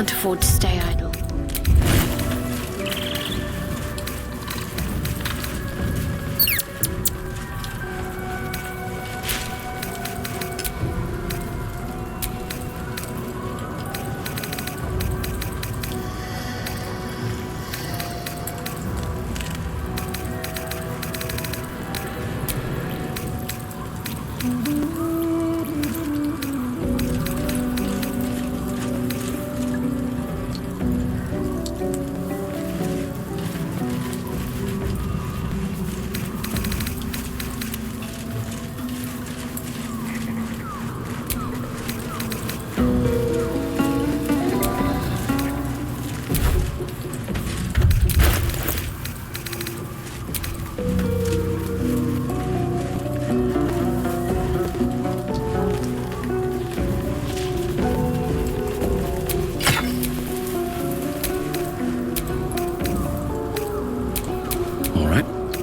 can't afford to stay idle.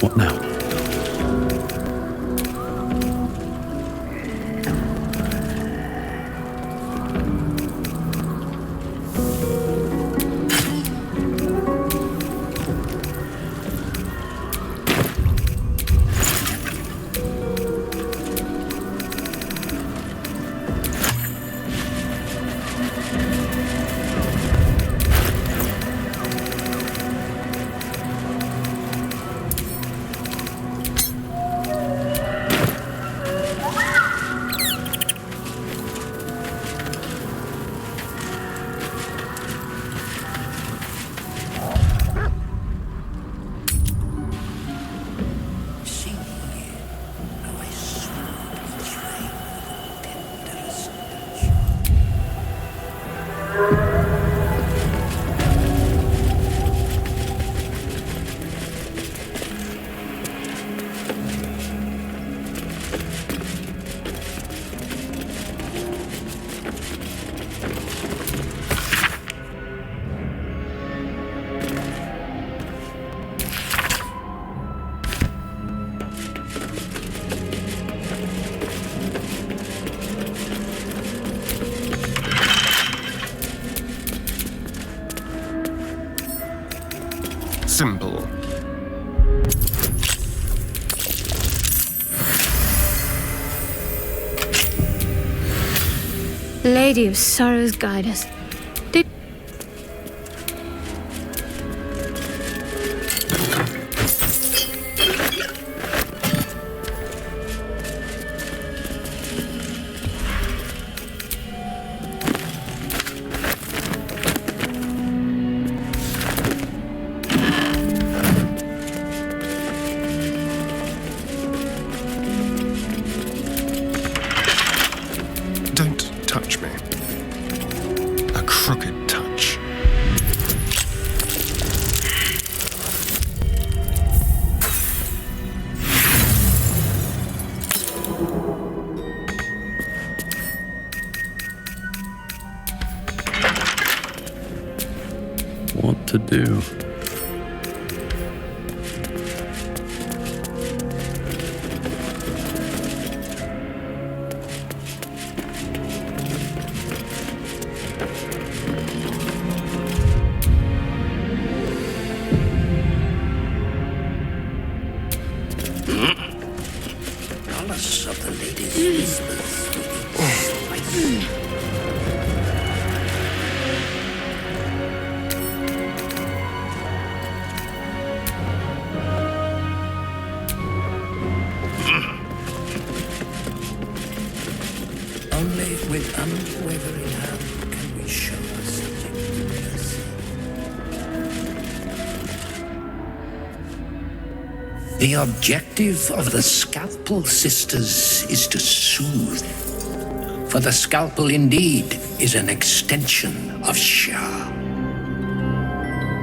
What now? Simple. Lady of Sorrows, guide us. Did Don't touch me. A crooked touch. What to do? Of the lady's whispers. Only with unwavering hand can we show our subject mercy. The objective of the Scalpel Sisters is to soothe. For the scalpel indeed is an extension of Shah.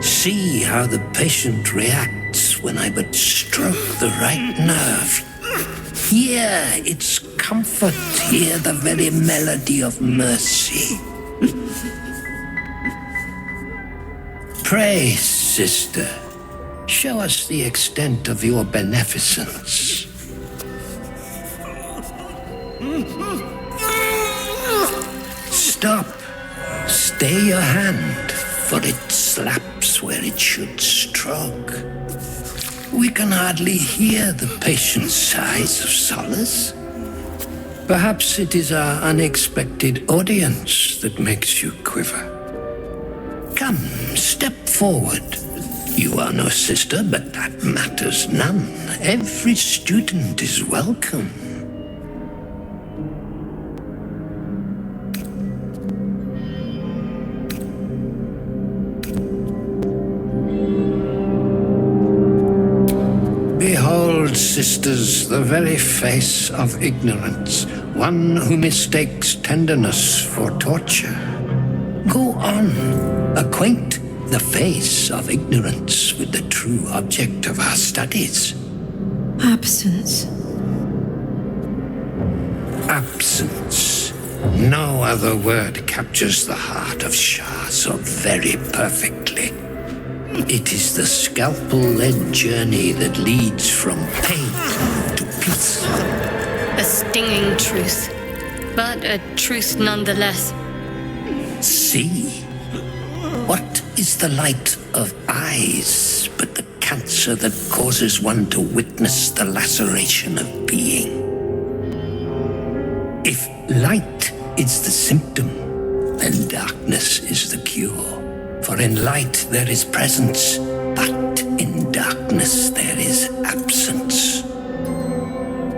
See how the patient reacts when I but stroke the right nerve. Hear its comfort, hear the very melody of mercy. Pray, sister, show us the extent of your beneficence. Stop. Stay your hand, for it slaps where it should stroke. We can hardly hear the patient sighs of solace. Perhaps it is our unexpected audience that makes you quiver. Come, step forward. You are no sister, but that matters none. Every student is welcome. Behold, sisters, the very face of ignorance, one who mistakes tenderness for torture. Go on, acquaint the face of ignorance with the true object of our studies. Absence. Absence. No other word captures the heart of Shah so very perfectly. It is the scalpel-led journey that leads from pain to peace. A stinging truth, but a truth nonetheless. See? What is the light of eyes but the cancer that causes one to witness the laceration of being? If light is the symptom, then darkness is the cure. For in light there is presence, but in darkness there is absence.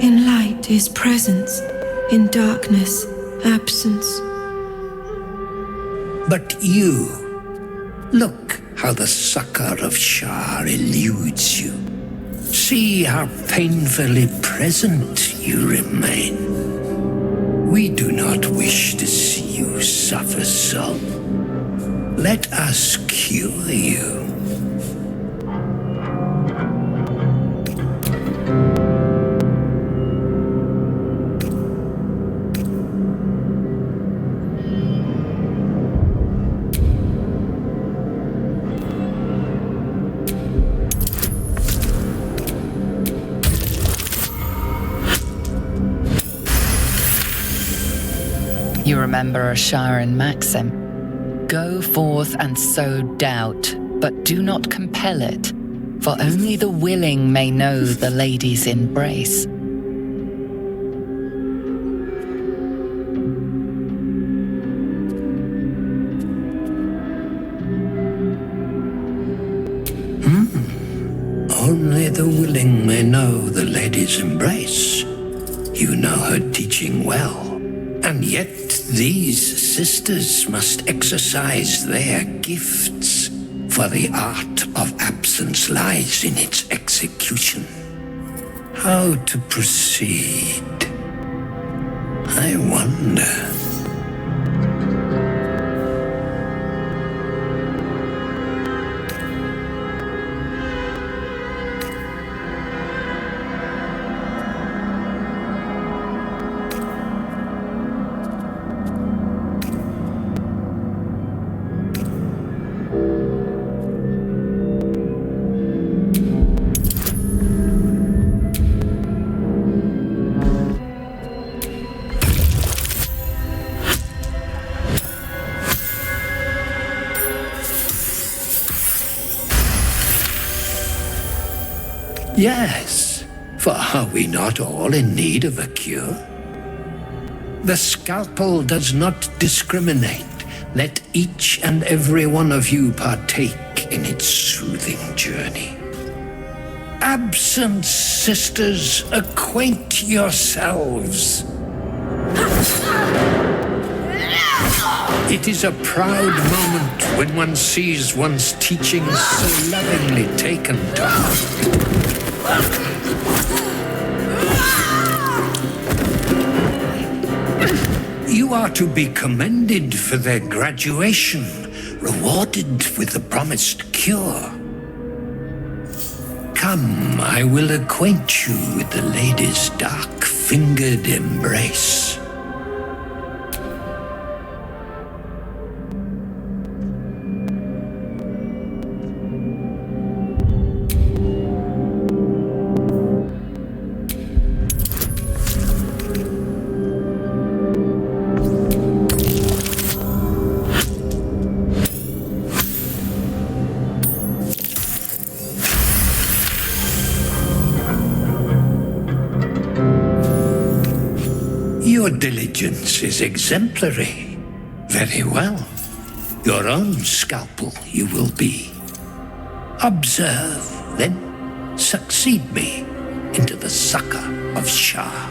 In light is presence, in darkness, absence. But you, look how the succor of Shah eludes you. See how painfully present you remain. We do not wish to see you suffer so. Let us cure you. You remember a Sharon maxim. Go forth and sow doubt, but do not compel it, for only the willing may know the lady's embrace. Only the willing may know the lady's embrace. You know her teaching well. And yet these sisters must exercise their gifts, for the art of absence lies in its execution. How to proceed? I wonder. Yes, for are we not all in need of a cure? The scalpel does not discriminate. Let each and every one of you partake in its soothing journey. Absence, sisters, acquaint yourselves. It is a proud moment when one sees one's teachings so lovingly taken to heart. You are to be commended for their graduation, rewarded with the promised cure. Come, I will acquaint you with the lady's dark-fingered embrace. Your diligence is exemplary. Very well. Your own scalpel you will be. Observe, then succeed me into the succor of Shah.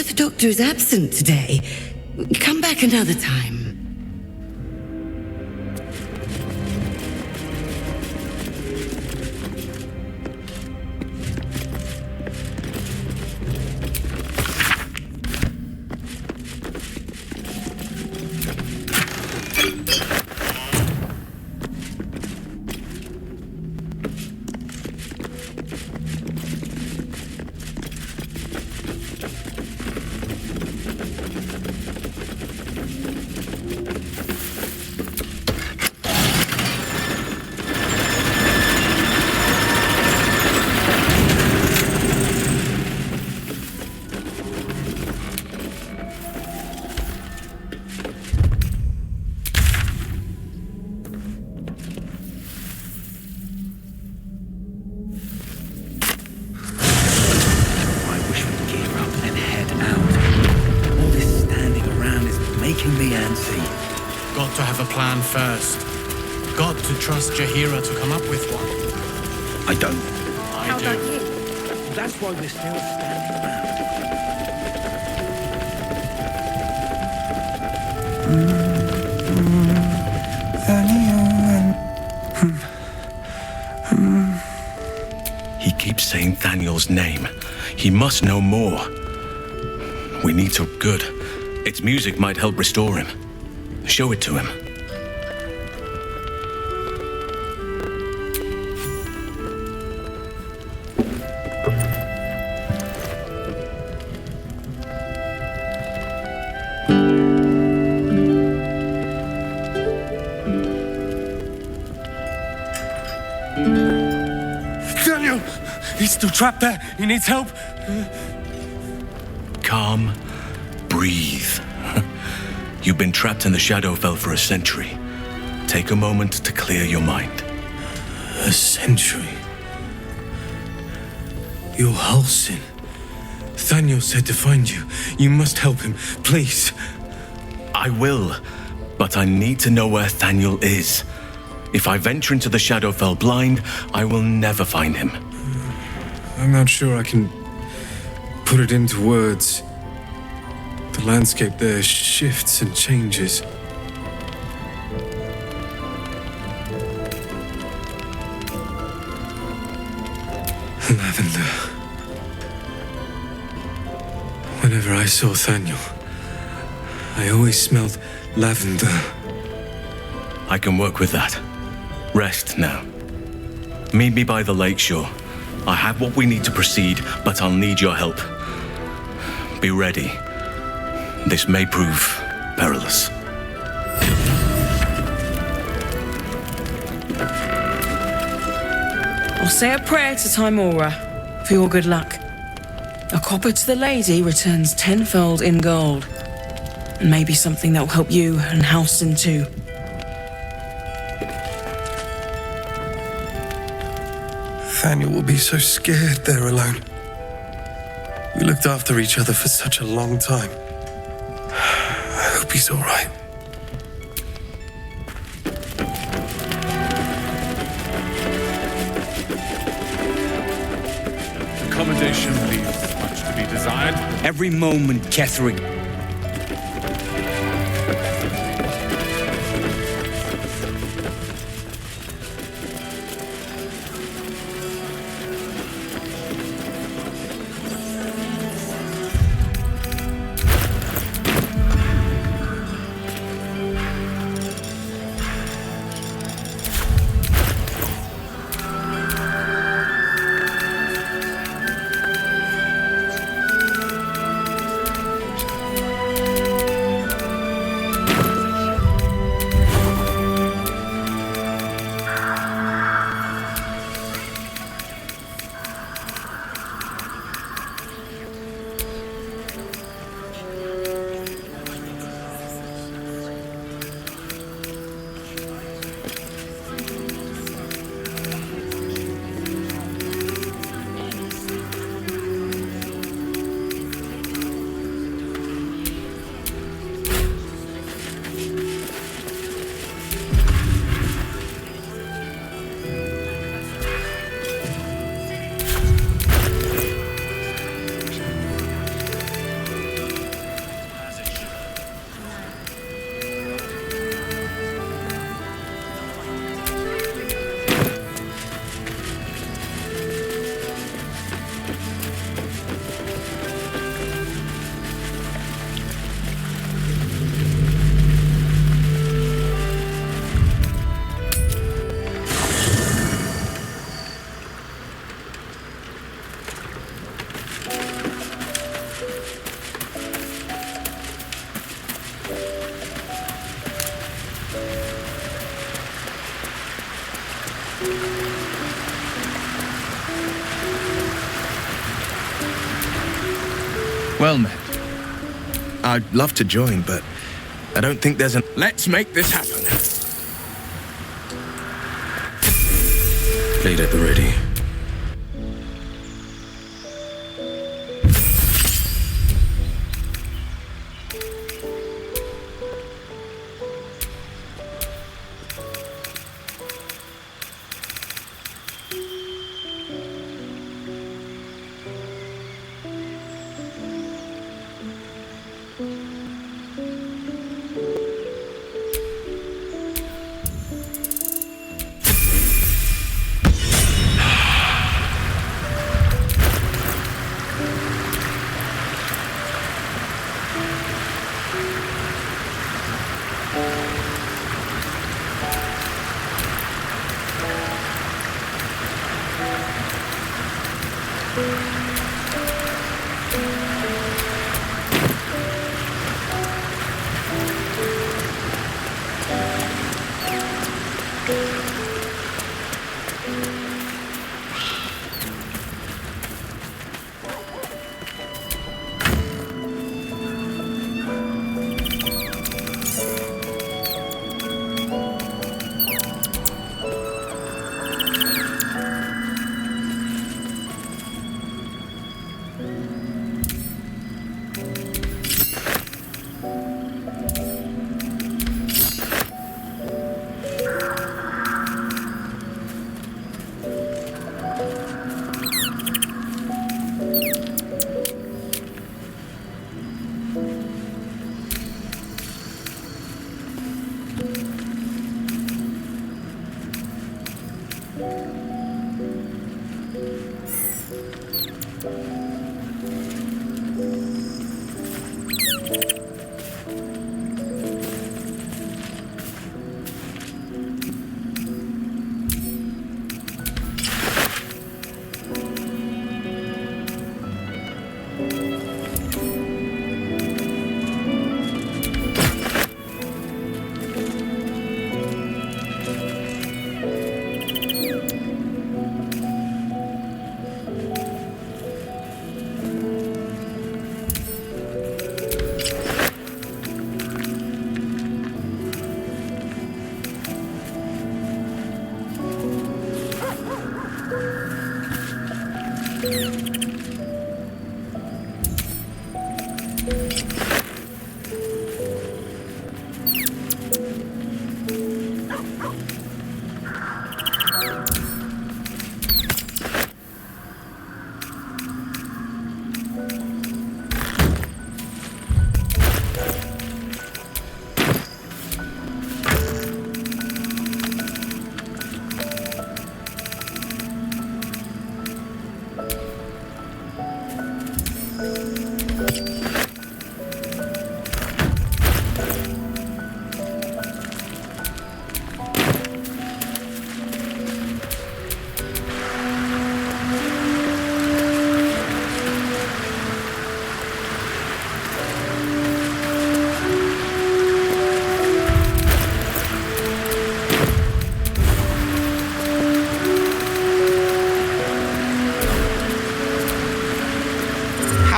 The doctor is absent today. Come back another time. Got to have a plan first. Got to trust Jaheira to come up with one. I don't. I do. About you? That's why we're still standing around. He keeps saying Thaniel's name. He must know more. We need to... Good. Its music might help restore him. Show it to him. still trapped there. He needs help. Calm. Breathe. You've been trapped in the Shadowfell for a century. Take a moment to clear your mind. A century? You're Halsin. Thaniel said to find you. You must help him, please. I will, but I need to know where Thaniel is. If I venture into the Shadowfell blind, I will never find him. I'm not sure I can put it into words. The landscape there shifts and changes. Lavender. Whenever I saw Thaniel, I always smelled lavender. I can work with that. Rest now. Meet me by the lakeshore. I have what we need to proceed, but I'll need your help. Be ready. This may prove perilous. I'll say a prayer to Timora for your good luck. A copper to the lady returns tenfold in gold. And maybe something that will help you and Halsin too. Thaniel will be so scared there alone. We looked after each other for such a long time. I hope he's all right. Accommodation leaves much to be desired. Every moment, Ketherick. Well met. I'd love to join, but I don't think there's an... Let's make this happen. Blade at the ready.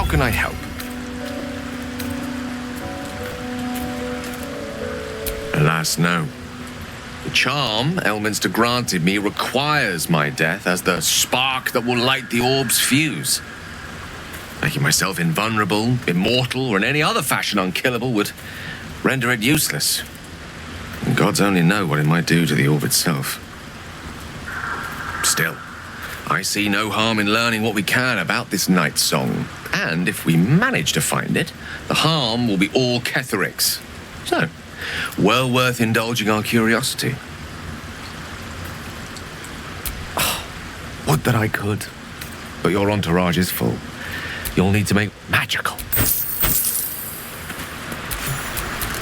can I help? Alas, no. The charm Elminster granted me requires my death as the spark that will light the orb's fuse. Making myself invulnerable, immortal, or in any other fashion unkillable would render it useless. And gods only know what it might do to the orb itself. Still, I see no harm in learning what we can about this night song. And if we manage to find it, the harm will be all Ketheric's. So, well worth indulging our curiosity. Would that I could. But your entourage is full. You'll need to make magical.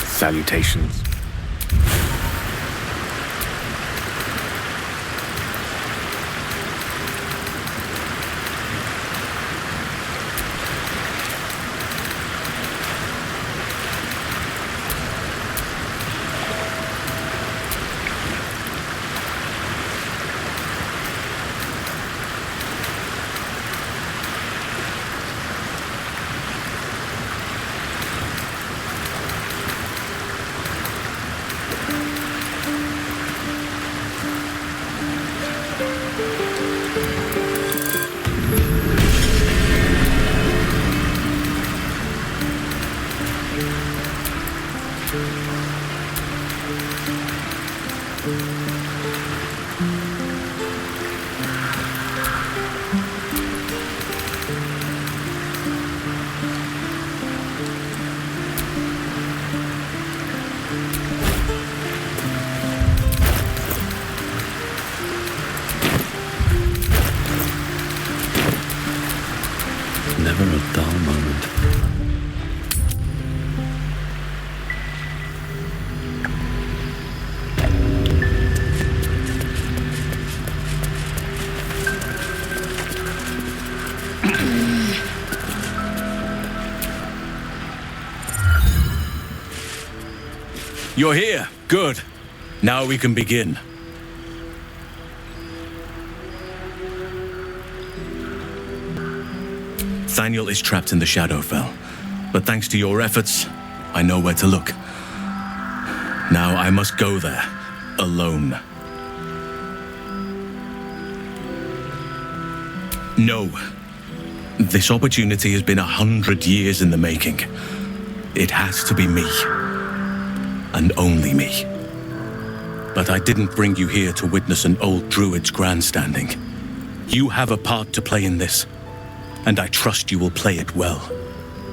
Salutations. Never a dull moment. You're here. Good. Now we can begin. Thaniel is trapped in the Shadowfell, but thanks to your efforts, I know where to look. Now I must go there, alone. No. This opportunity has been 100 years in the making. It has to be me. And only me. But I didn't bring you here to witness an old druid's grandstanding. You have a part to play in this, and I trust you will play it well.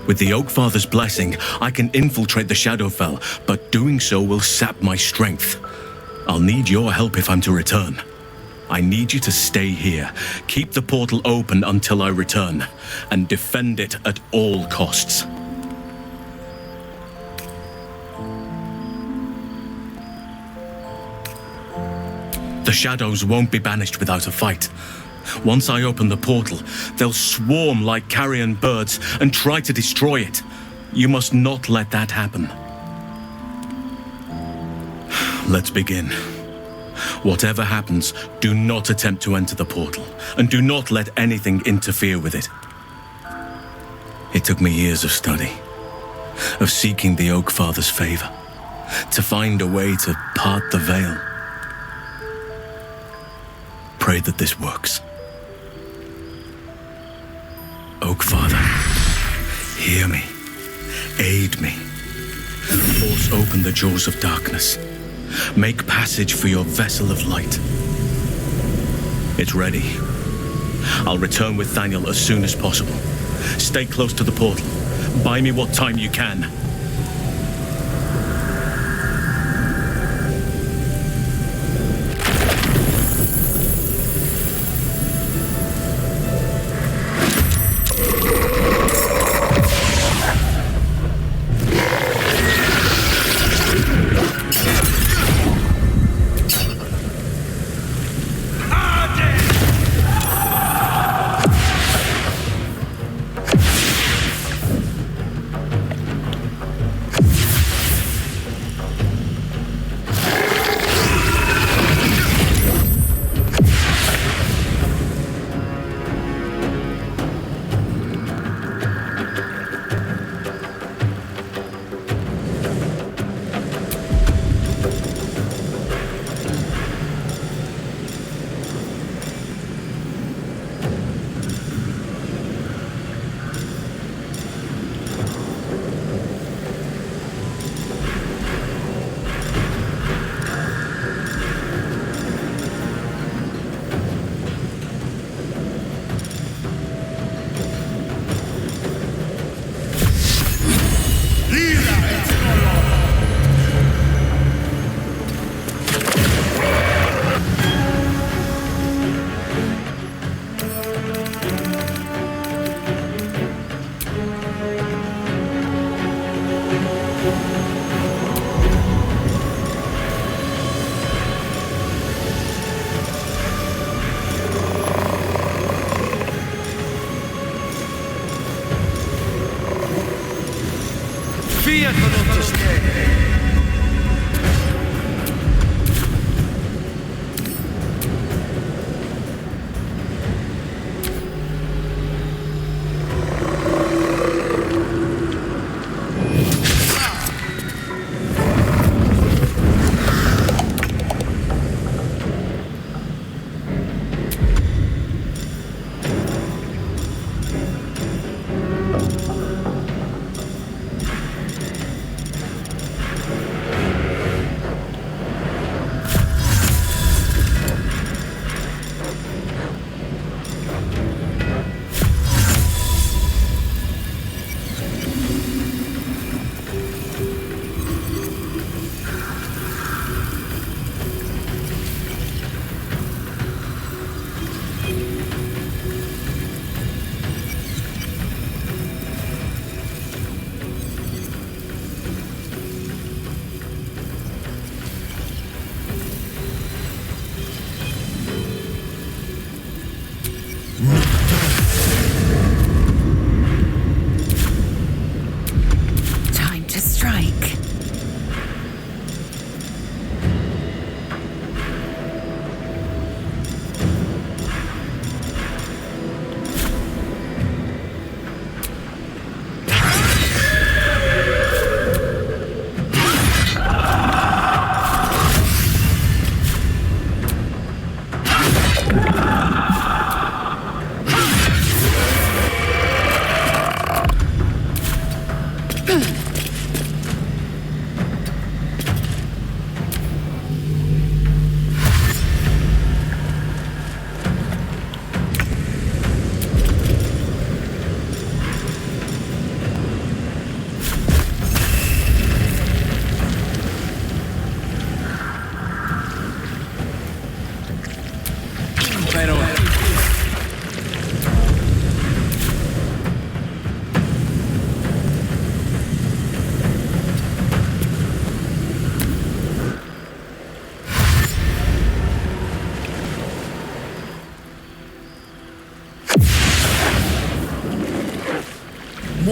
With the Oakfather's blessing, I can infiltrate the Shadowfell, but doing so will sap my strength. I'll need your help if I'm to return. I need you to stay here, keep the portal open until I return, and defend it at all costs. The shadows won't be banished without a fight. Once I open the portal, they'll swarm like carrion birds and try to destroy it. You must not let that happen. Let's begin. Whatever happens, do not attempt to enter the portal, and do not let anything interfere with it. It took me years of study, of seeking the Oakfather's favor, to find a way to part the veil. Pray that this works. Oakfather, hear me, aid me, force open the jaws of darkness, make passage for your vessel of light. It's ready. I'll return with Thaniel as soon as possible. Stay close to the portal. Buy me what time you can.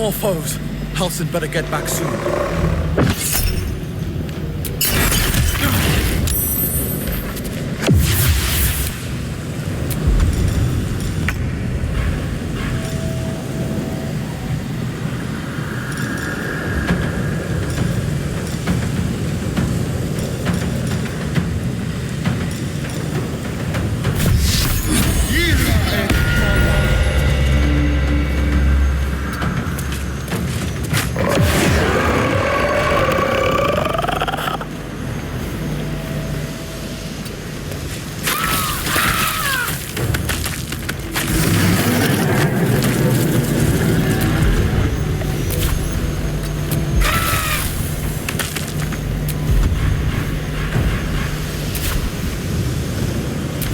more foes. Halsin better get back soon.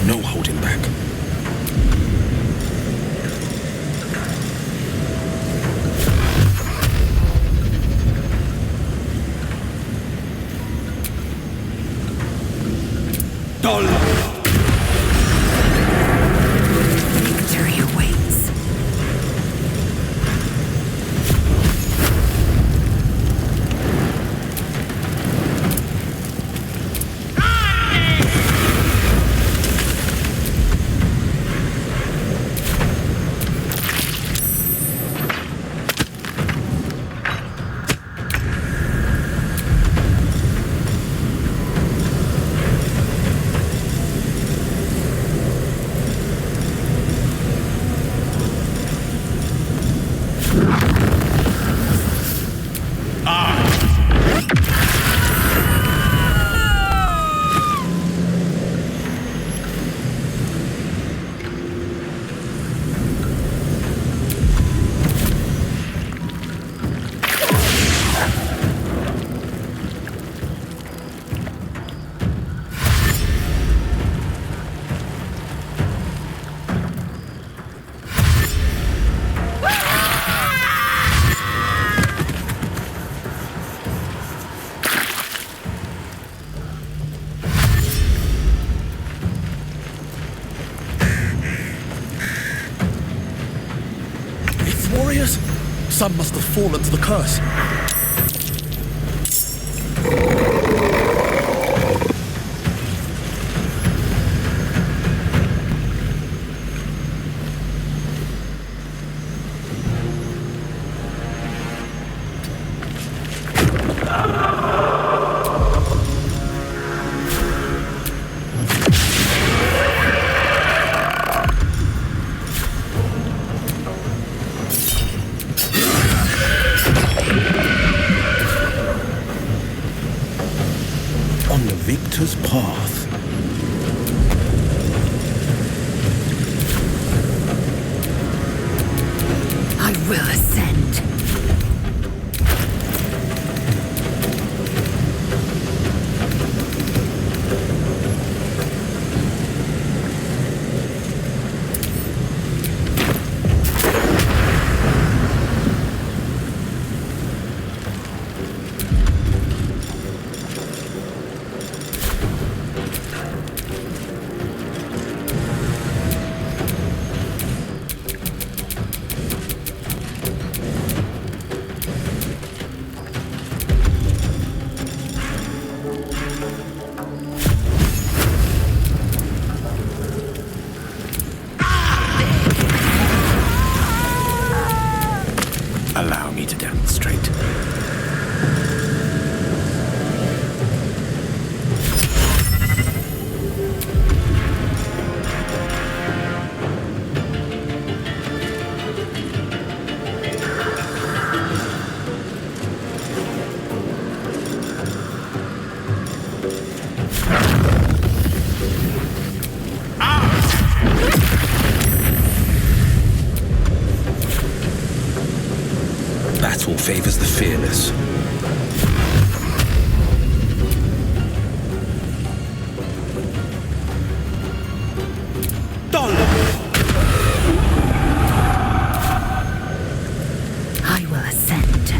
No holding back. Victory awaits. Warriors? Some must have fallen to the curse. On the victor's path. I will ascend. Allow me to demonstrate. Battle favors the fearless. I will ascend.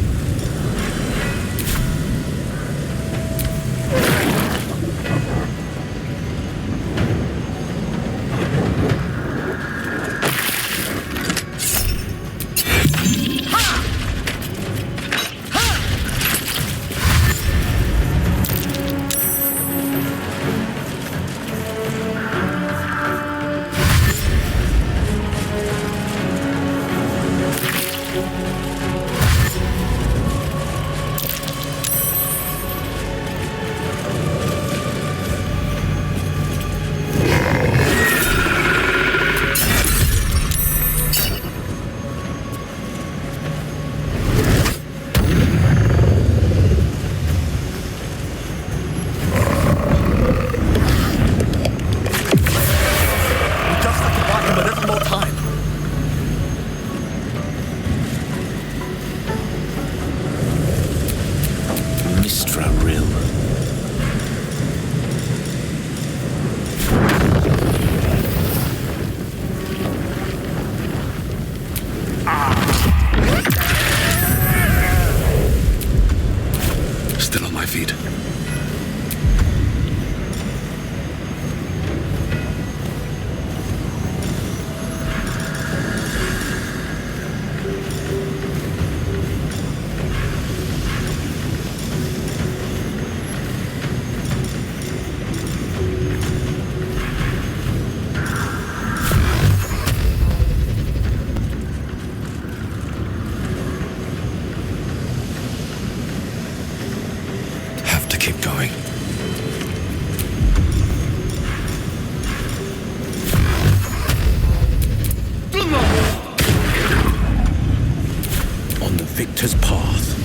blocked his path.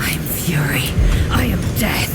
I am fury. I am death.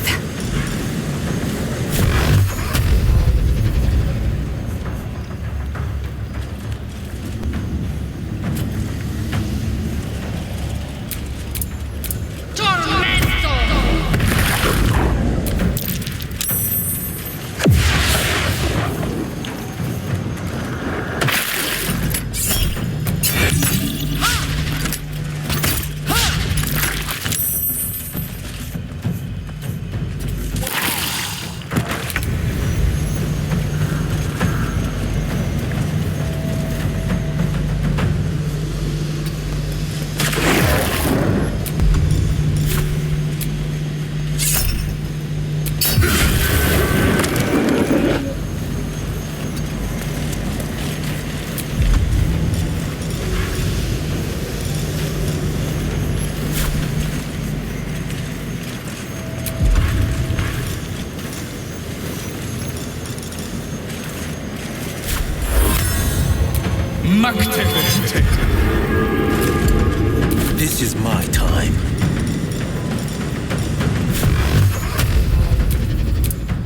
This is my time.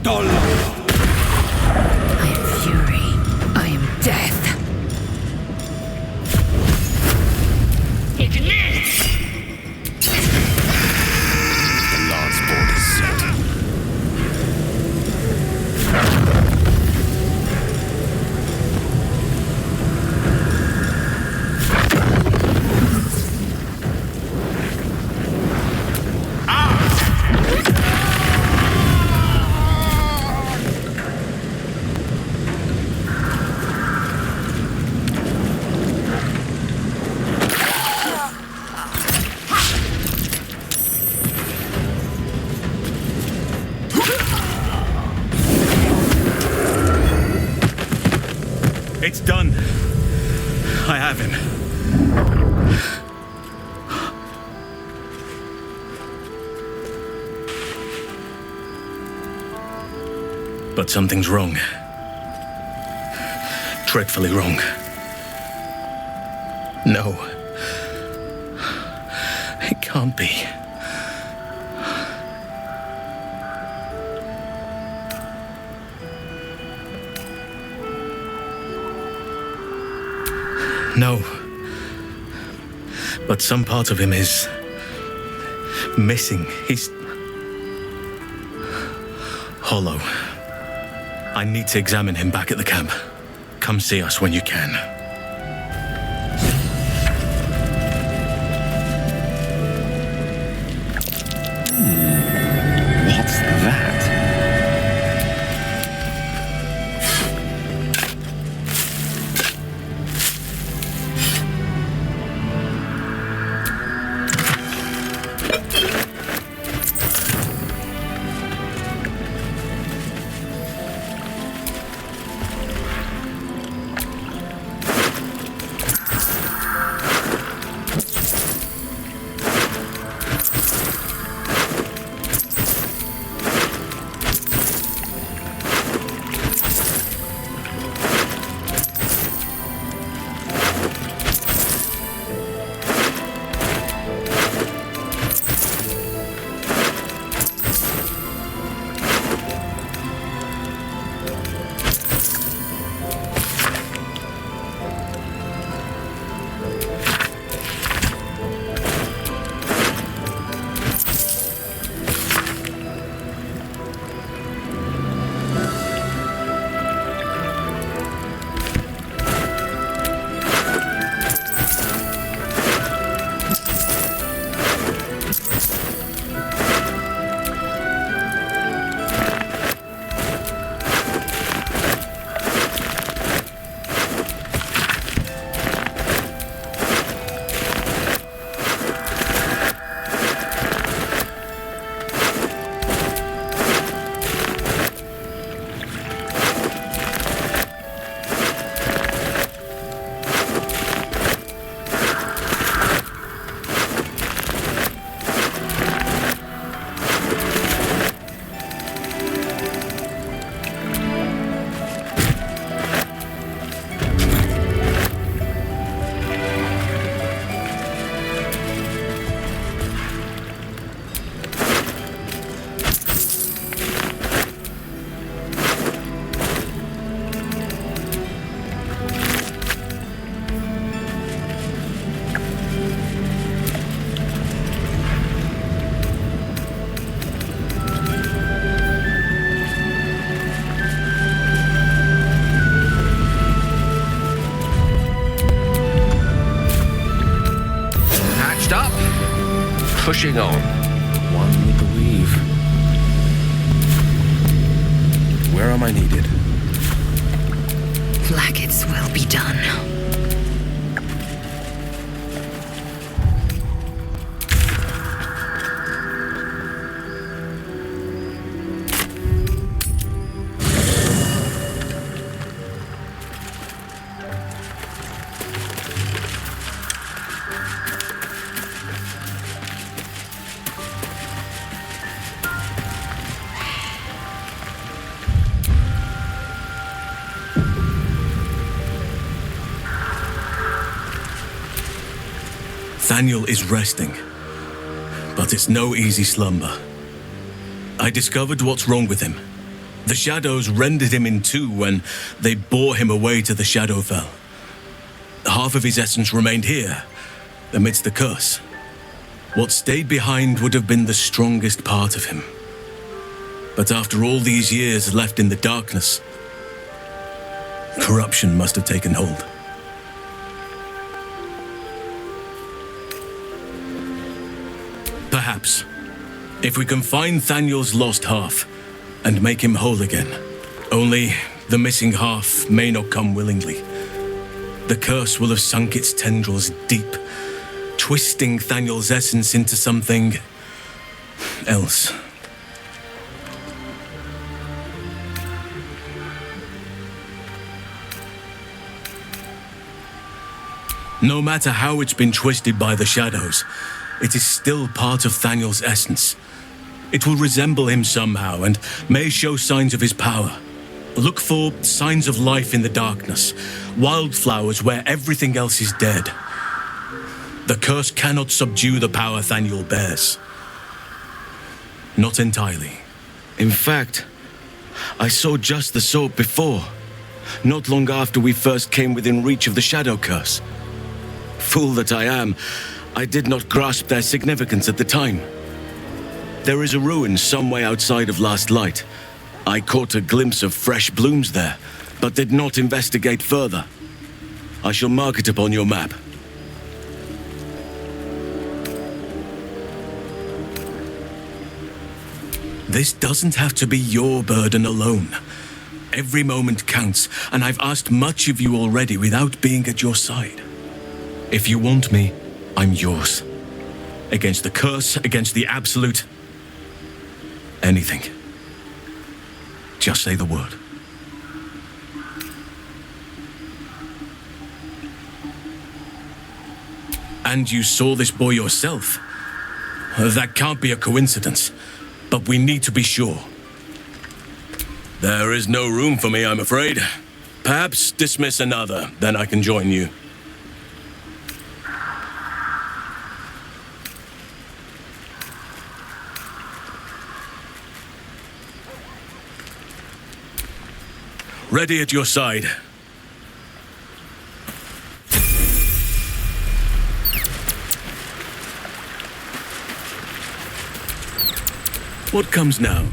I am fury. I am death. The last board is set. It's done. I have him. But something's wrong. Dreadfully wrong. No. It can't be. No. But some part of him is missing. He's hollow. I need to examine him back at the camp. Come see us when you can. What's that? pushing on. One would believe. Where am I needed? Like its will be done. Nathaniel is resting, but it's no easy slumber. I discovered what's wrong with him. The shadows rendered him in two when they bore him away to the Shadowfell. Half of his essence remained here, amidst the curse. What stayed behind would have been the strongest part of him. But after all these years left in the darkness, corruption must have taken hold. Perhaps, if we can find Nathaniel's lost half and make him whole again. Only the missing half may not come willingly. The curse will have sunk its tendrils deep, twisting Nathaniel's essence into something else. No matter how it's been twisted by the shadows, it is still part of Nathaniel's essence. It will resemble him somehow and may show signs of his power. Look for signs of life in the darkness, wildflowers where everything else is dead. The curse cannot subdue the power Nathaniel bears. Not entirely. In fact, I saw just the sort before, not long after we first came within reach of the shadow curse. Fool that I am, I did not grasp their significance at the time. There is a ruin some way outside of Last Light. I caught a glimpse of fresh blooms there, but did not investigate further. I shall mark it upon your map. This doesn't have to be your burden alone. Every moment counts, and I've asked much of you already without being at your side. If you want me, I'm yours. Against the curse, against the absolute. Anything. Just say the word. And you saw this boy yourself. That can't be a coincidence, but we need to be sure. There is no room for me, I'm afraid. Perhaps dismiss another, then I can join you. Ready at your side. What comes now?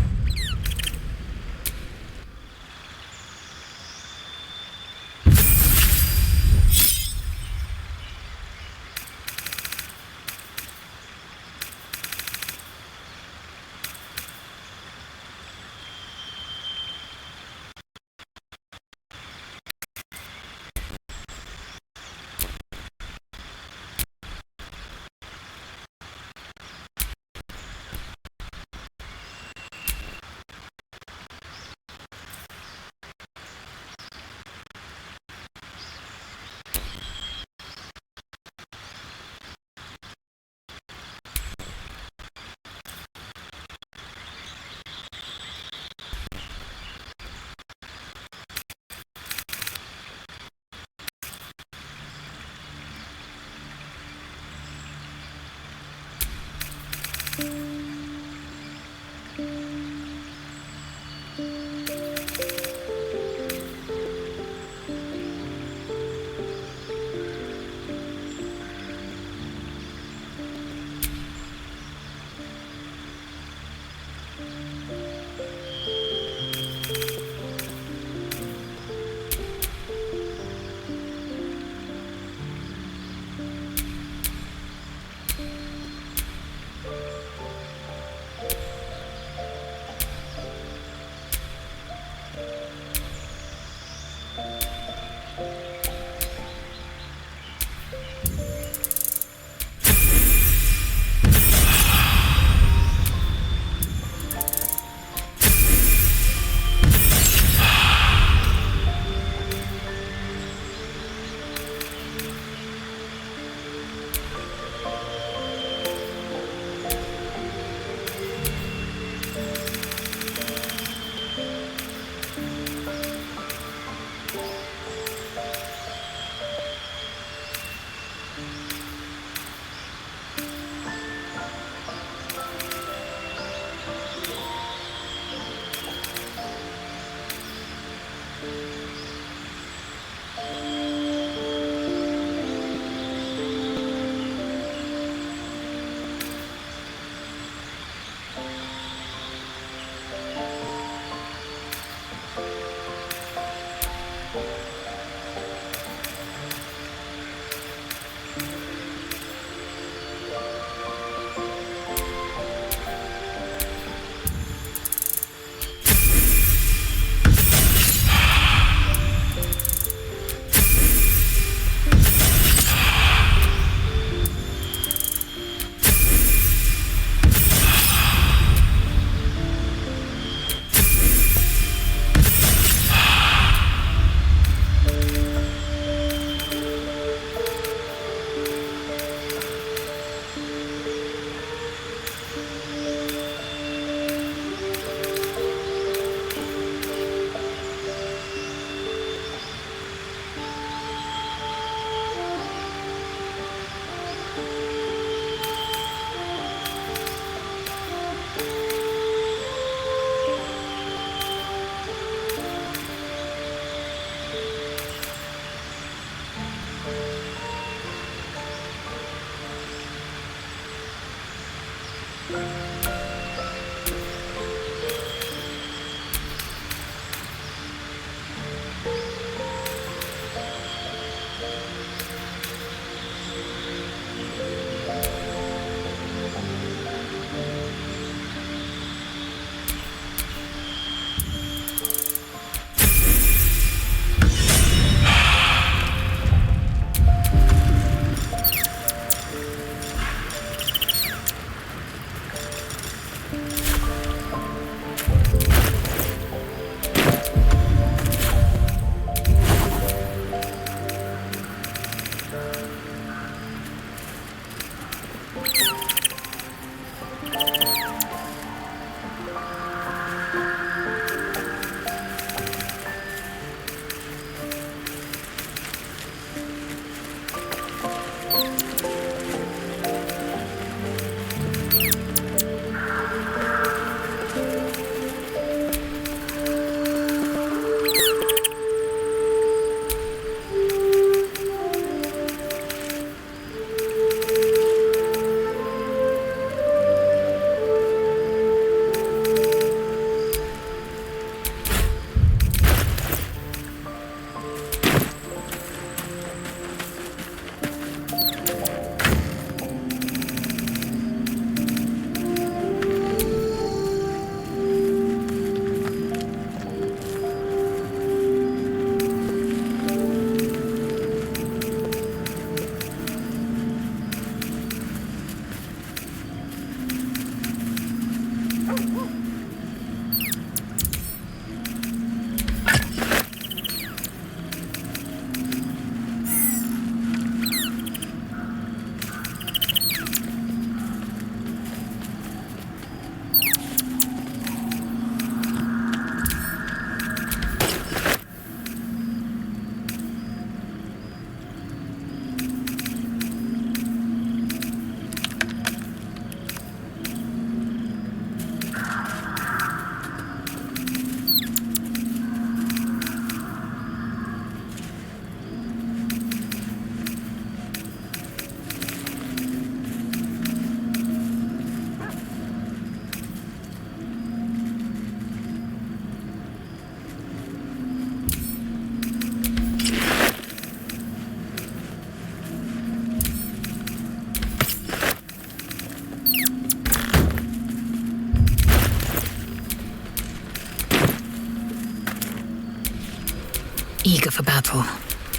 eager for battle.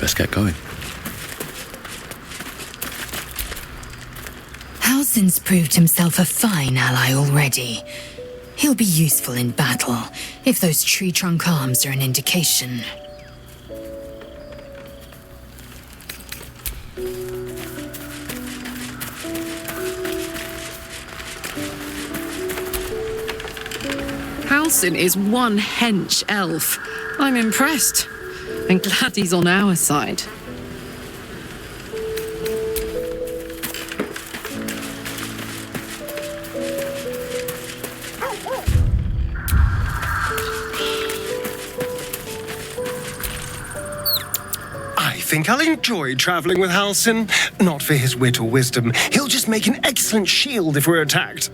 Best get going. Halsin's proved himself a fine ally already. He'll be useful in battle, if those tree trunk arms are an indication. Halsin is one hench elf. I'm impressed. And glad he's on our side. I think I'll enjoy traveling with Halsin. Not for his wit or wisdom. He'll just make an excellent shield if we're attacked.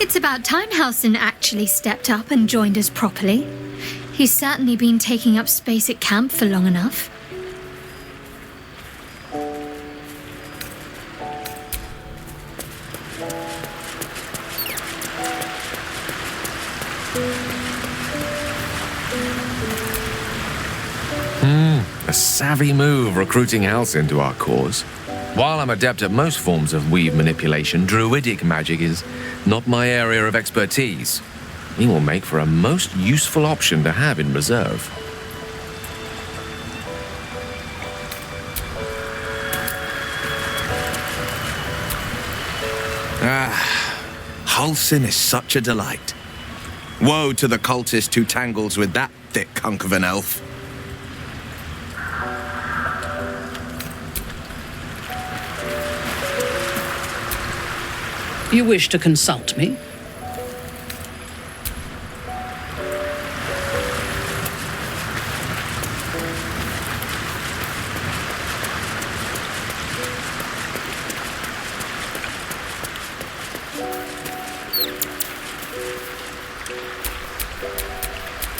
It's about time Halsin actually stepped up and joined us properly. He's certainly been taking up space at camp for long enough. A savvy move recruiting Halsin to our cause. While I'm adept at most forms of weave manipulation, druidic magic is not my area of expertise. He will make for a most useful option to have in reserve. Halsin is such a delight. Woe to the cultist who tangles with that thick hunk of an elf. You wish to consult me?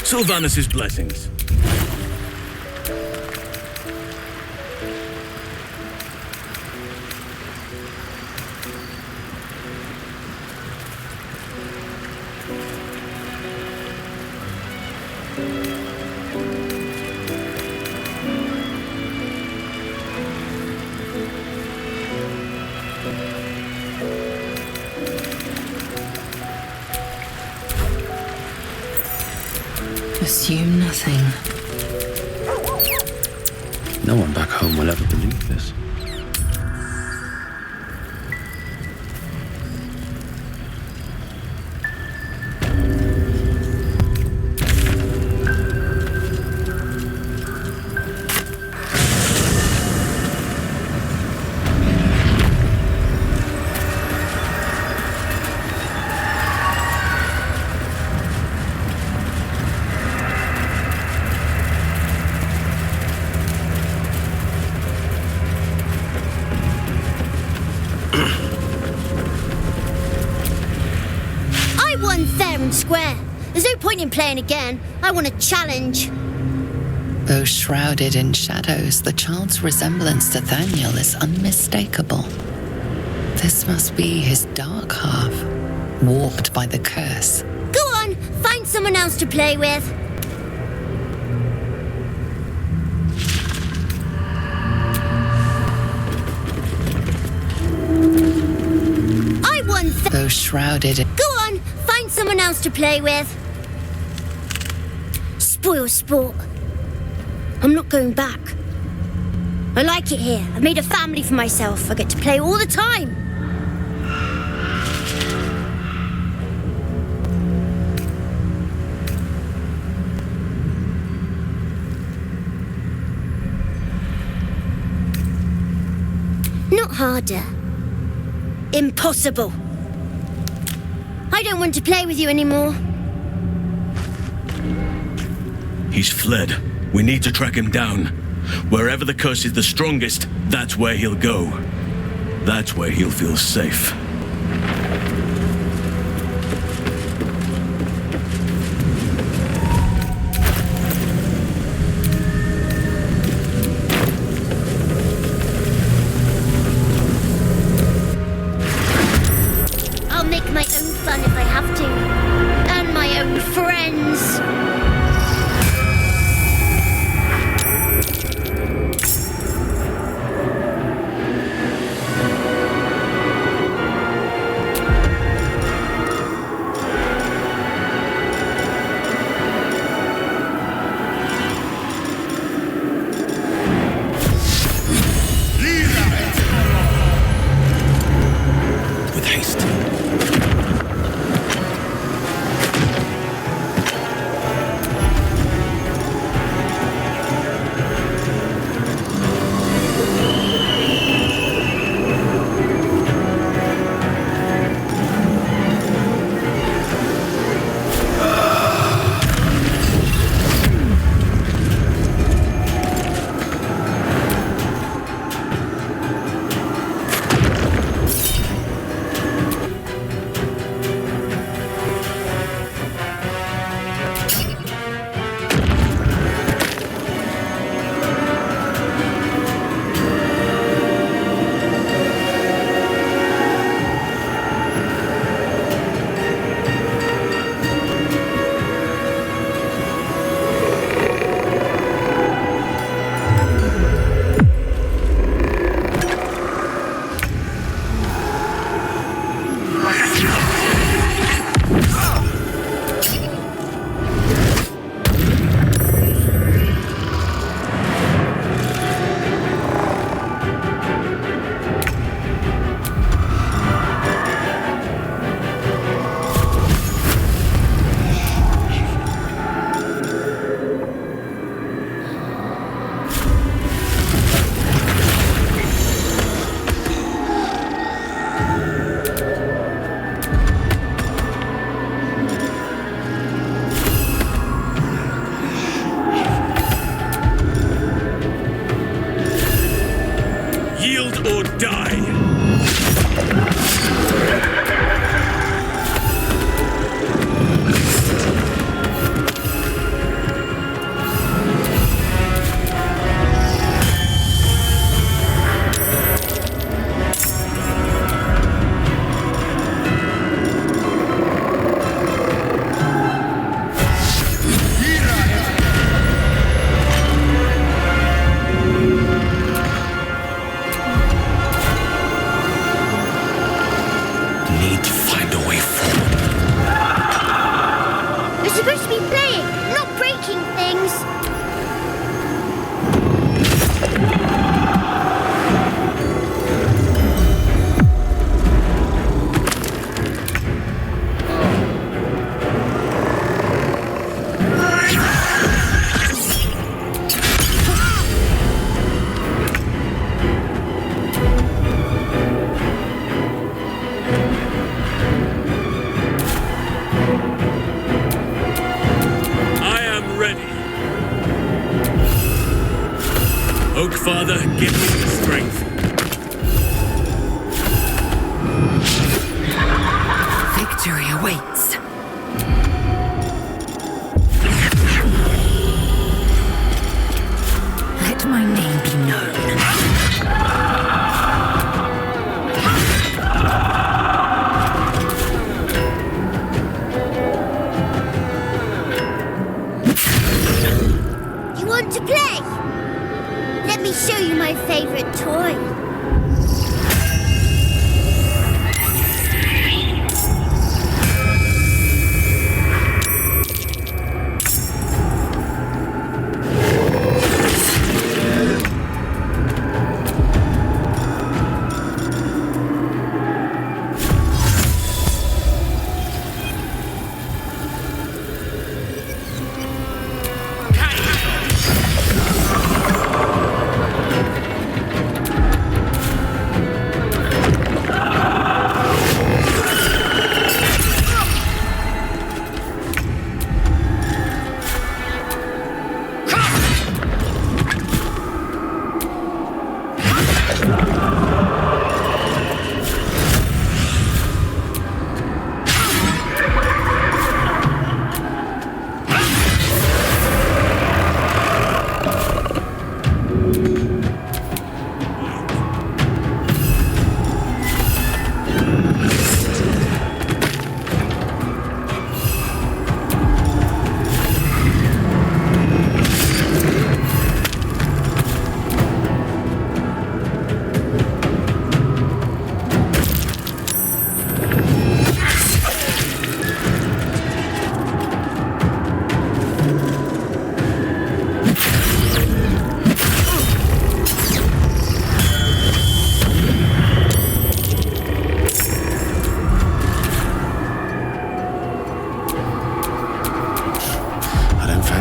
Sylvanus' blessings. Assume nothing. No one back home will ever believe this. Square. There's no point in playing again. I want a challenge. Though shrouded in shadows, the child's resemblance to Thaniel is unmistakable. This must be his dark half, warped by the curse. Go on, find someone else to play with. I won. Though shrouded in... Go on, find someone else to play with. Spoil sport. I'm not going back. I like it here. I've made a family for myself. I get to play all the time. Not harder. Impossible. I don't want to play with you anymore. He's fled. We need to track him down. Wherever the curse is the strongest, that's where he'll go. That's where he'll feel safe. Oak Father, give me the strength. Victory awaits. Let my name be known. You want to play? Let me show you my favorite toy.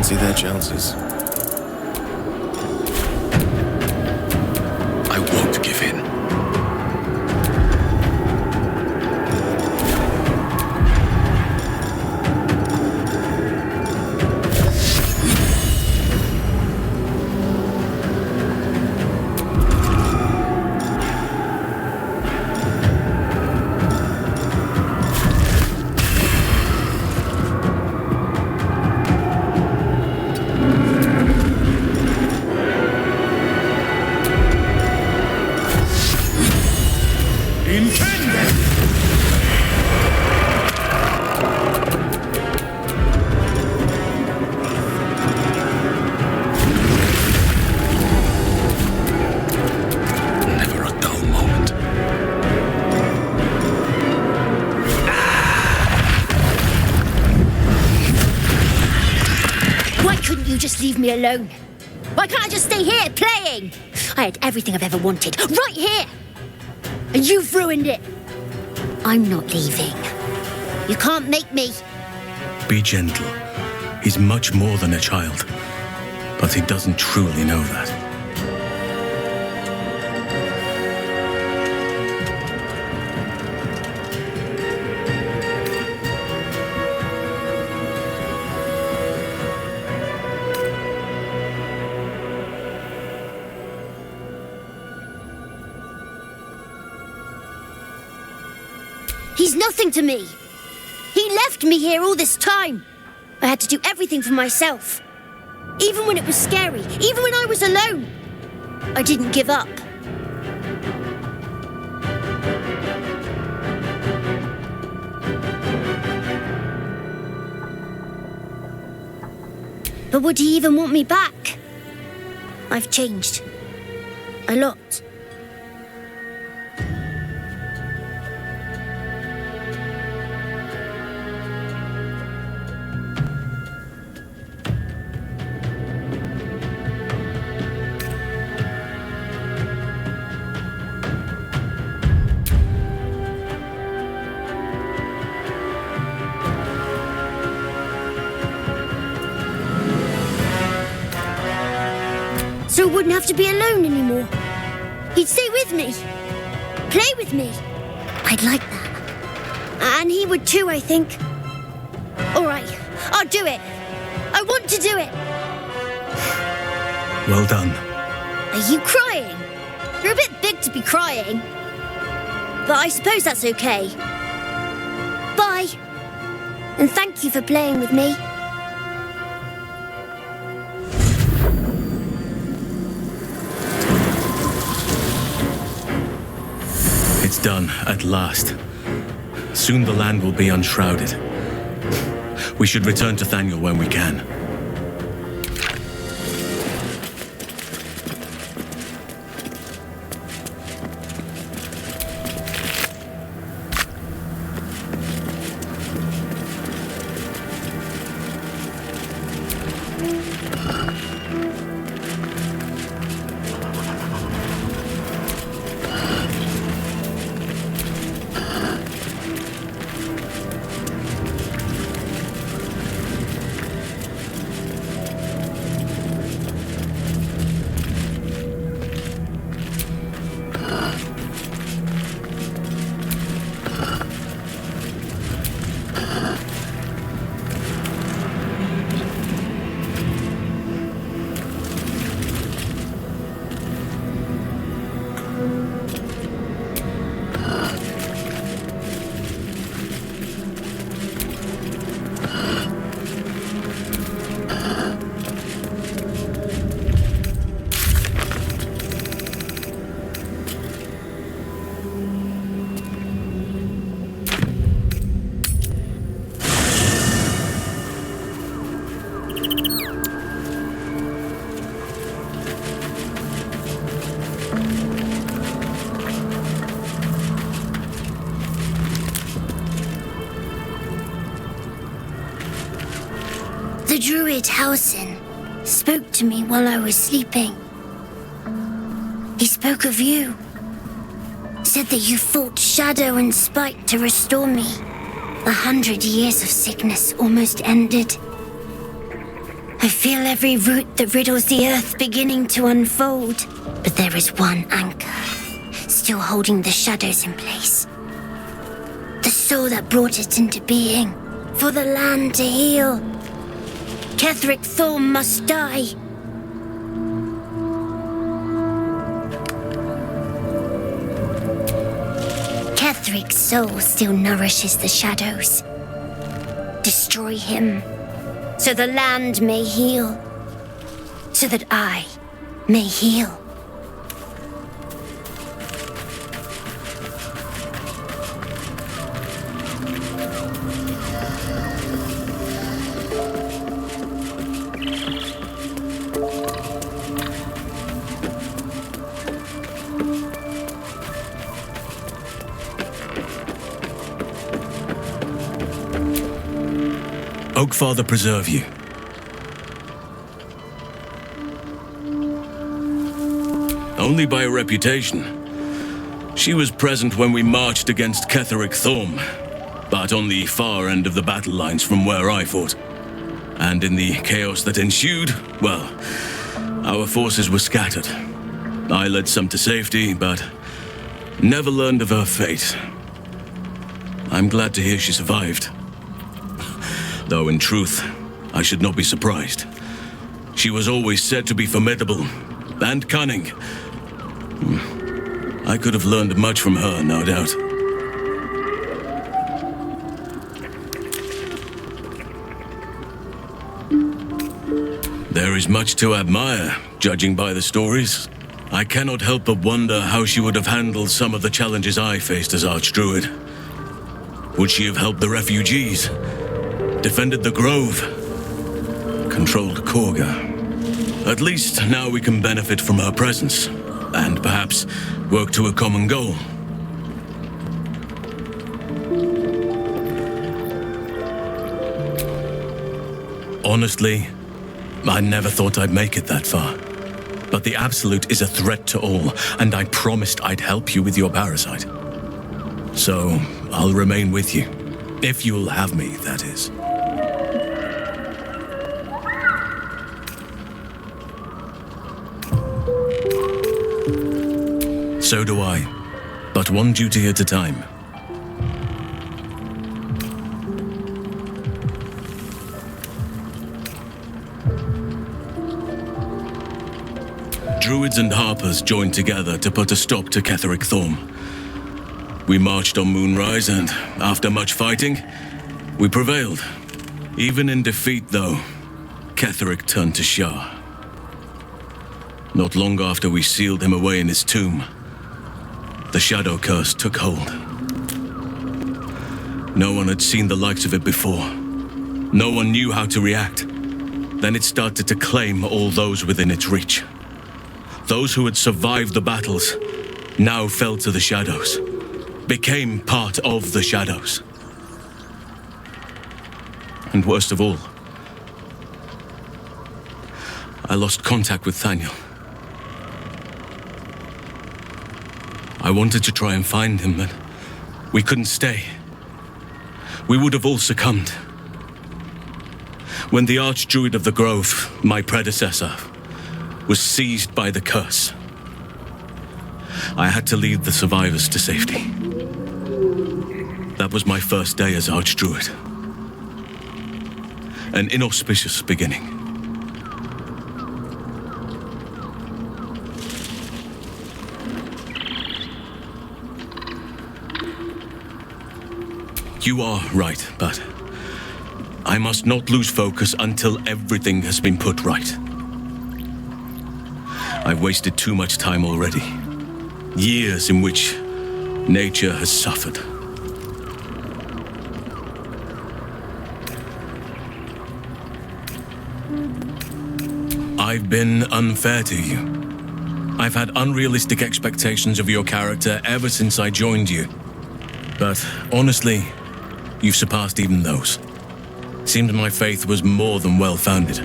Their chances. I won't give in. Leave me alone. Why can't I just stay here playing? I had everything I've ever wanted right here. And you've ruined it. I'm not leaving. You can't make me. Be gentle. He's much more than a child. But he doesn't truly know that. He's nothing to me. He left me here all this time. I had to do everything for myself. Even when it was scary, even when I was alone. I didn't give up. But would he even want me back? I've changed. A lot. So I wouldn't have to be alone anymore. He'd stay with me. Play with me. I'd like that. And he would too, I think. All right, I'll do it. I want to do it. Well done. I Are you crying? You're a bit big to be crying. But I suppose that's okay. Bye. And thank you for playing with me. It's done, at last. Soon the land will be unshrouded. We should return to Thaniel when we can. The druid Halsin spoke to me while I was sleeping. He spoke of you. Said that you fought shadow and spite to restore me. 100 years of sickness almost ended. I feel every root that riddles the earth beginning to unfold. But there is one anchor, still holding the shadows in place. The soul that brought it into being, for the land to heal. Ketheric Thorm must die. Ketheric's soul still nourishes the shadows. Destroy him, so the land may heal, so that I may heal. Oakfather preserve you. Only by reputation. She was present when we marched against Ketheric Thorm, but on the far end of the battle lines from where I fought. And in the chaos that ensued, well, our forces were scattered. I led some to safety, but never learned of her fate. I'm glad to hear she survived. Though in truth, I should not be surprised. She was always said to be formidable and cunning. I could have learned much from her, no doubt. There is much to admire, judging by the stories. I cannot help but wonder how she would have handled some of the challenges I faced as Archdruid. Would she have helped the refugees? Defended the Grove? Controlled Korga? At least now we can benefit from her presence, and perhaps work to a common goal. Honestly, I never thought I'd make it that far. But the Absolute is a threat to all, and I promised I'd help you with your parasite. So, I'll remain with you. If you'll have me, that is. So do I. But one duty at a time. druids and harpers joined together to put a stop to Ketheric Thorm. We marched on Moonrise, and after much fighting, we prevailed. Even in defeat, though, Ketheric turned to Shah. Not long after we sealed him away in his tomb, the Shadow Curse took hold. No one had seen the likes of it before. No one knew how to react. Then it started to claim all those within its reach. Those who had survived the battles now fell to the shadows, became part of the shadows. And worst of all, I lost contact with Thaniel. I wanted to try and find him, but we couldn't stay. We would have all succumbed. When the Archdruid of the Grove, my predecessor, was seized by the curse, I had to lead the survivors to safety. That was my first day as Archdruid. An inauspicious beginning. You are right, but I must not lose focus until everything has been put right. I've wasted too much time already. Years in which nature has suffered. I've been unfair to you. I've had unrealistic expectations of your character ever since I joined you. But honestly, you've surpassed even those. Seems my faith was more than well-founded.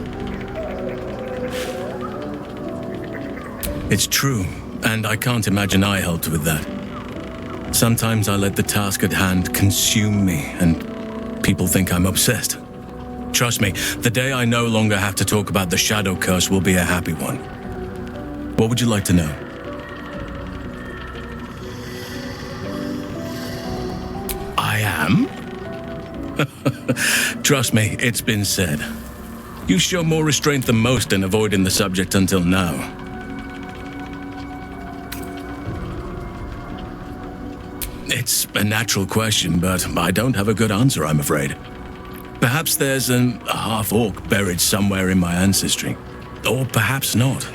It's true, and I can't imagine I helped with that. Sometimes I let the task at hand consume me, and people think I'm obsessed. Trust me, the day I no longer have to talk about the Shadow Curse will be a happy one. What would you like to know? I am? Trust me, it's been said. You show more restraint than most in avoiding the subject until now. It's a natural question, but I don't have a good answer, I'm afraid. Perhaps there's a half-orc buried somewhere in my ancestry. Or perhaps not.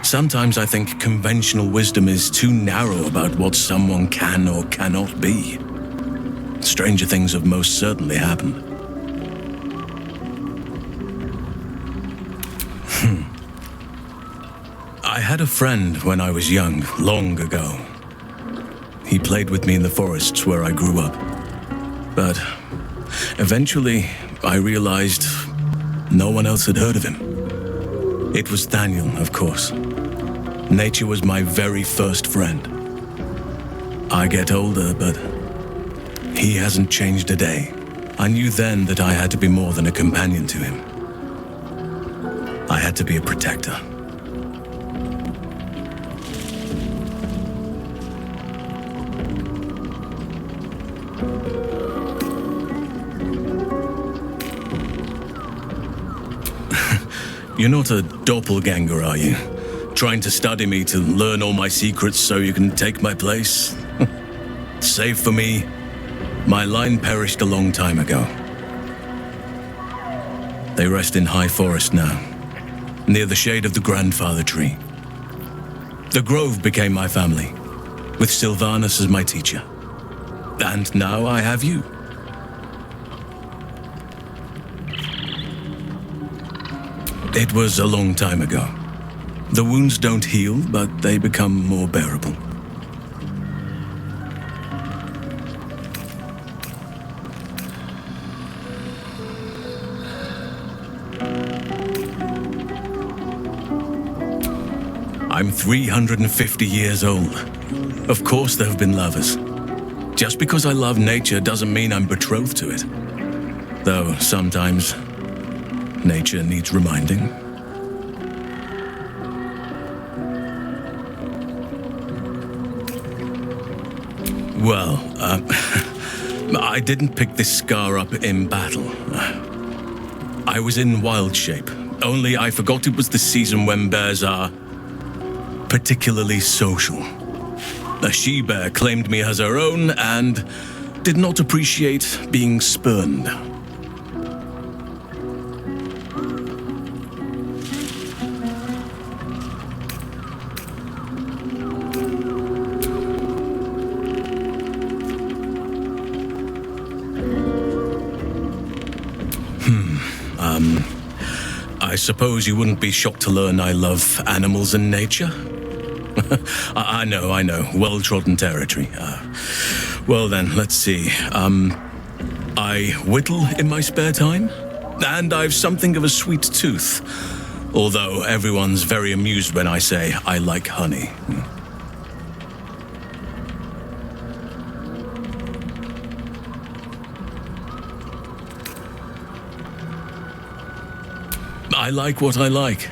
Sometimes I think conventional wisdom is too narrow about what someone can or cannot be. Stranger things have most certainly happened. I had a friend when I was young, long ago. He played with me in the forests where I grew up. But eventually, I realized no one else had heard of him. It was Thaniel, of course. Nature was my very first friend. I get older, but he hasn't changed a day. I knew then that I had to be more than a companion to him. I had to be a protector. You're not a doppelganger, are you? Trying to study me to learn all my secrets so you can take my place? Save for me, my line perished a long time ago. They rest in high forest now, near the shade of the grandfather tree. The grove became my family, with Sylvanus as my teacher. And now I have you. It was a long time ago. The wounds don't heal, but they become more bearable. I'm 350 years old. Of course there have been lovers. Just because I love nature doesn't mean I'm betrothed to it. Though sometimes nature needs reminding. Well, I didn't pick this scar up in battle. I was in wild shape, only I forgot it was the season when bears are particularly social. A she-bear claimed me as her own and did not appreciate being spurned. I suppose you wouldn't be shocked to learn I love animals and nature? I know. Well-trodden territory. Well then, let's see. I whittle in my spare time, and I've something of a sweet tooth. Although everyone's very amused when I say I like honey. I like what I like.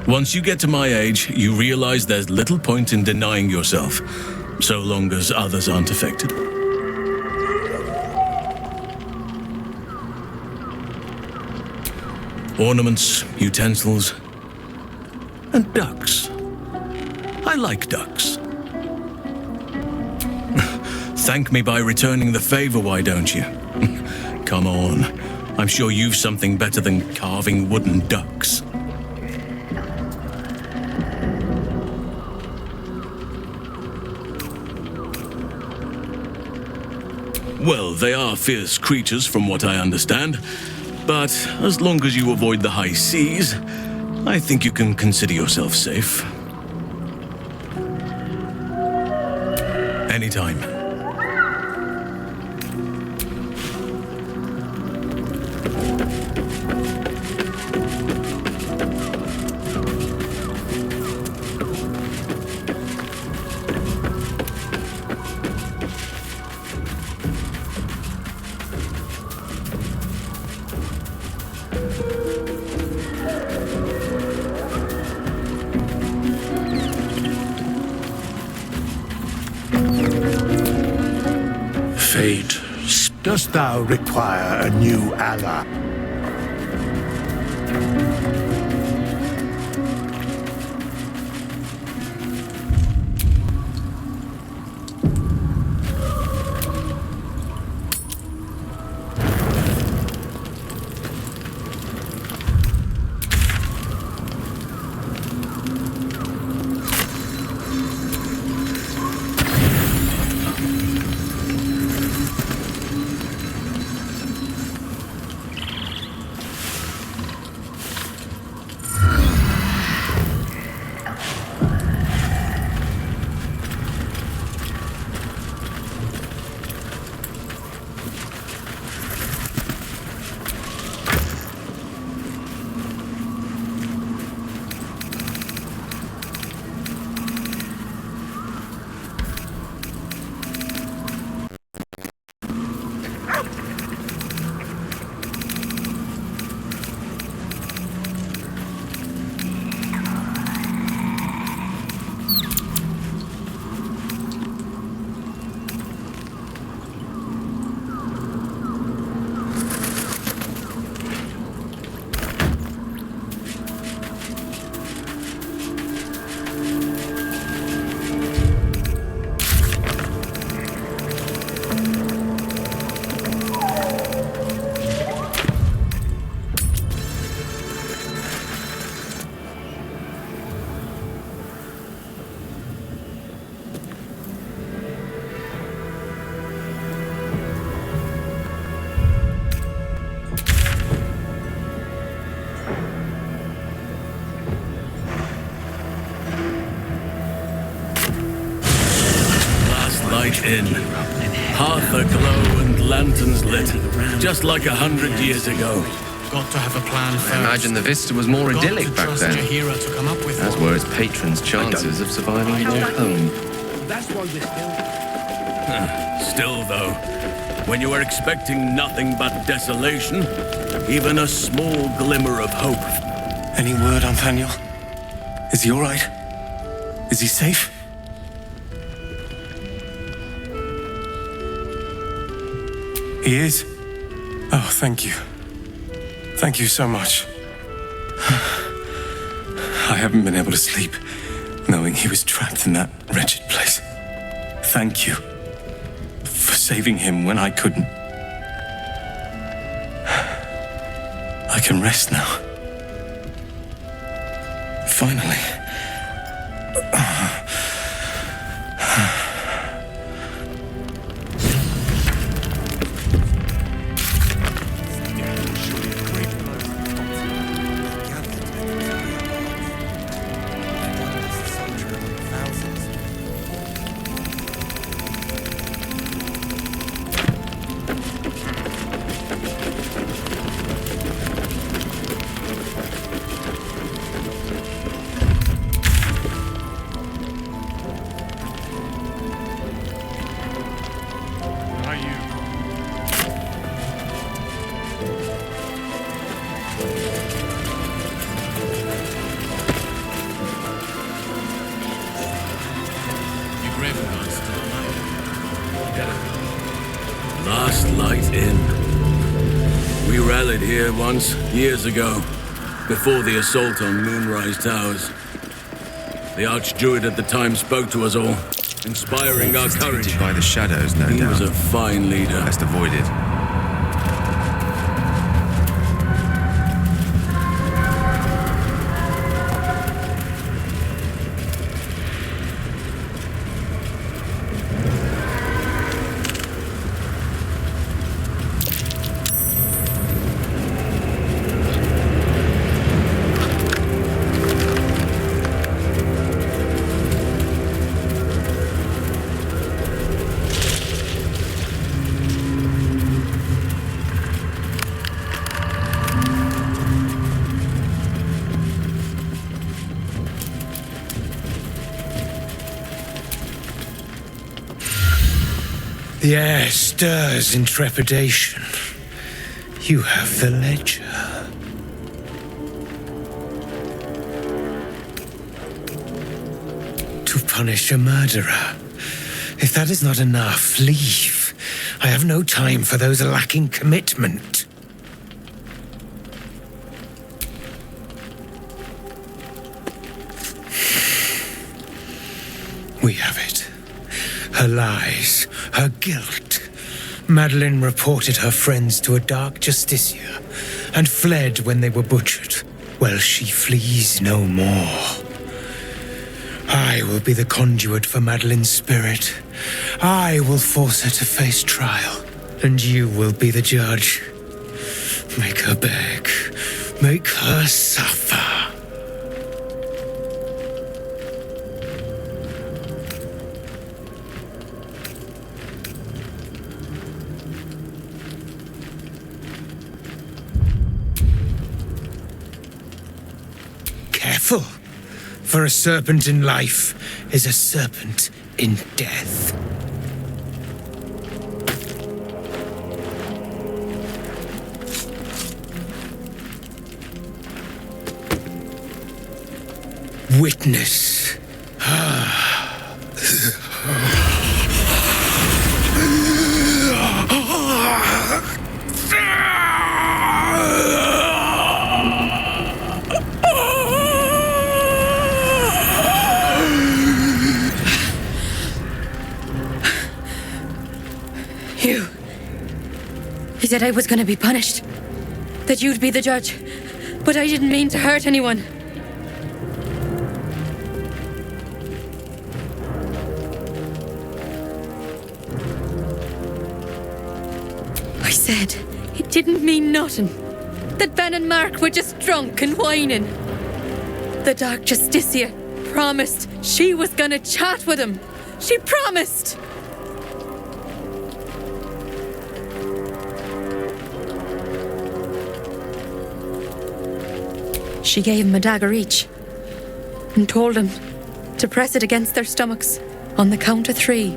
Once you get to my age, you realize there's little point in denying yourself, so long as others aren't affected. Ornaments, utensils, and ducks. I like ducks. Thank me by returning the favor, why don't you? Come on. I'm sure you've something better than carving wooden ducks. Well, they are fierce creatures from what I understand, but as long as you avoid the high seas, I think you can consider yourself safe. Anytime. Fate, dost thou require a new ally? In. Hearth aglow and lanterns lit, just like 100 years ago. Got to have a plan first. I imagine the vista was more idyllic back then, to come up with as were its patrons' chances of surviving their home. That's why we're Still, though, when you are expecting nothing but desolation, even a small glimmer of hope. Any word on Nathaniel? Is he all right? Is he safe? He is? Oh, thank you. Thank you so much. I haven't been able to sleep. knowing he was trapped in that wretched place. Thank you for saving him when I couldn't. I can rest now. Finally. Last light in. We rallied here once, years ago, before the assault on Moonrise Towers. The Archdruid at the time spoke to us all, inspiring our courage. By the shadows, no doubt. He was a fine leader. Best avoided. The air stirs in trepidation. You have the ledger. To punish a murderer. If that is not enough, leave. I have no time for those lacking commitment. We have it. Her lies, her guilt. Madeline reported her friends to a dark justiciar and fled when they were butchered. Well, she flees no more. I will be the conduit for Madeline's spirit. I will force her to face trial, and you will be the judge. Make her beg. Make her suffer. Careful, for a serpent in life is a serpent in death. Witness. He said I was going to be punished. That you'd be the judge. But I didn't mean to hurt anyone. I said it didn't mean nothing. That Ben and Mark were just drunk and whining. The Dark Justicia promised she was going to chat with him. She promised! She gave him a dagger each and told him to press it against their stomachs on the count of 3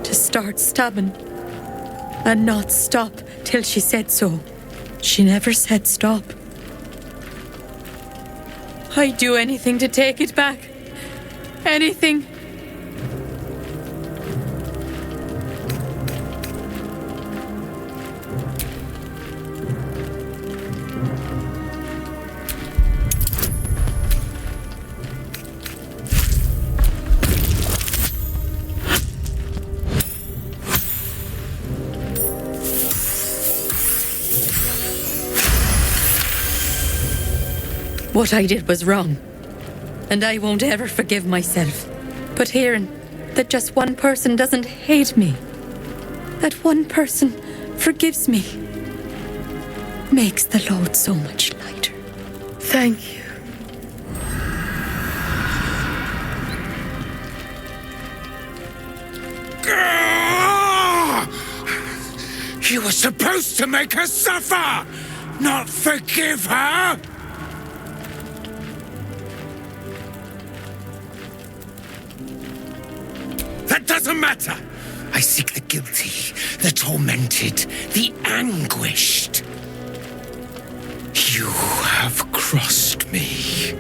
to start stabbing and not stop till she said so. She never said stop. I'd do anything to take it back. Anything. What I did was wrong, and I won't ever forgive myself. But hearing that just one person doesn't hate me, that one person forgives me, makes the load so much lighter. Thank you. You were supposed to make her suffer, not forgive her! That doesn't matter! I seek the guilty, the tormented, the anguished. You have crossed me,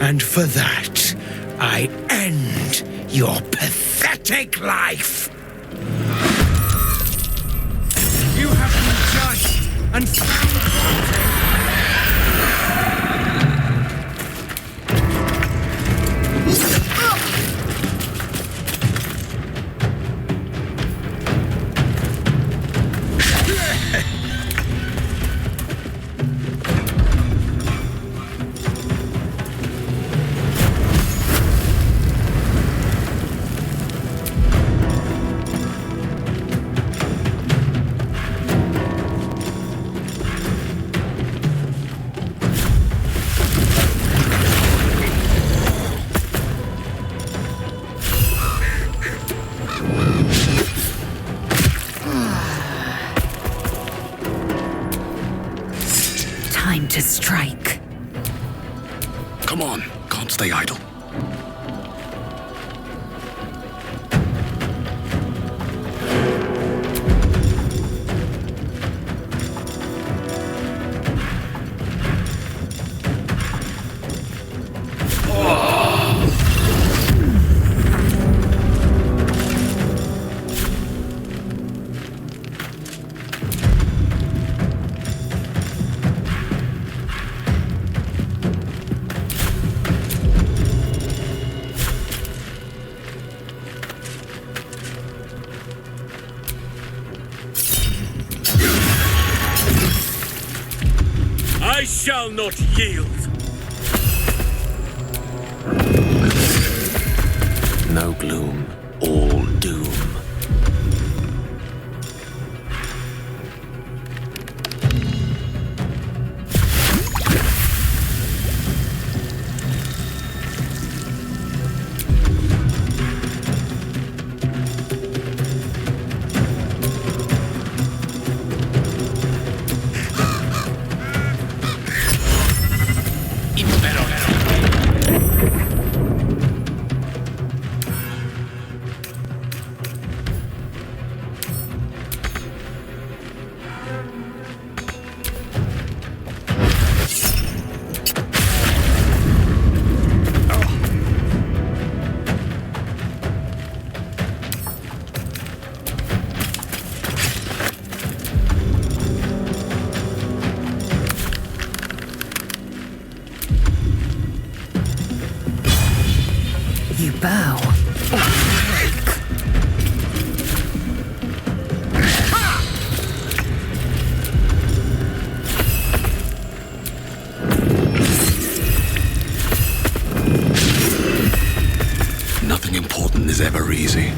and for that, I end your pathetic life! You have been judged and found Time to strike. Come on, can't stay idle. I shall not yield. No gloom, all doom. You bow or break. Nothing important is ever easy.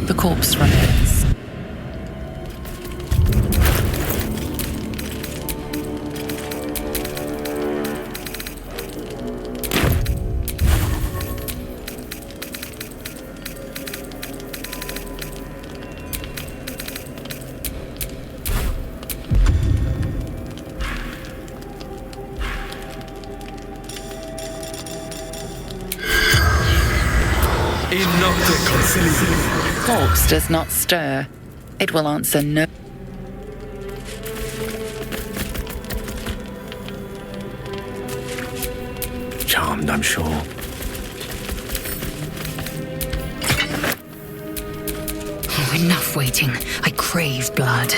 The corpse remains. Corpse does not stir. It will answer no. Charmed, I'm sure. Oh, enough waiting. I crave blood.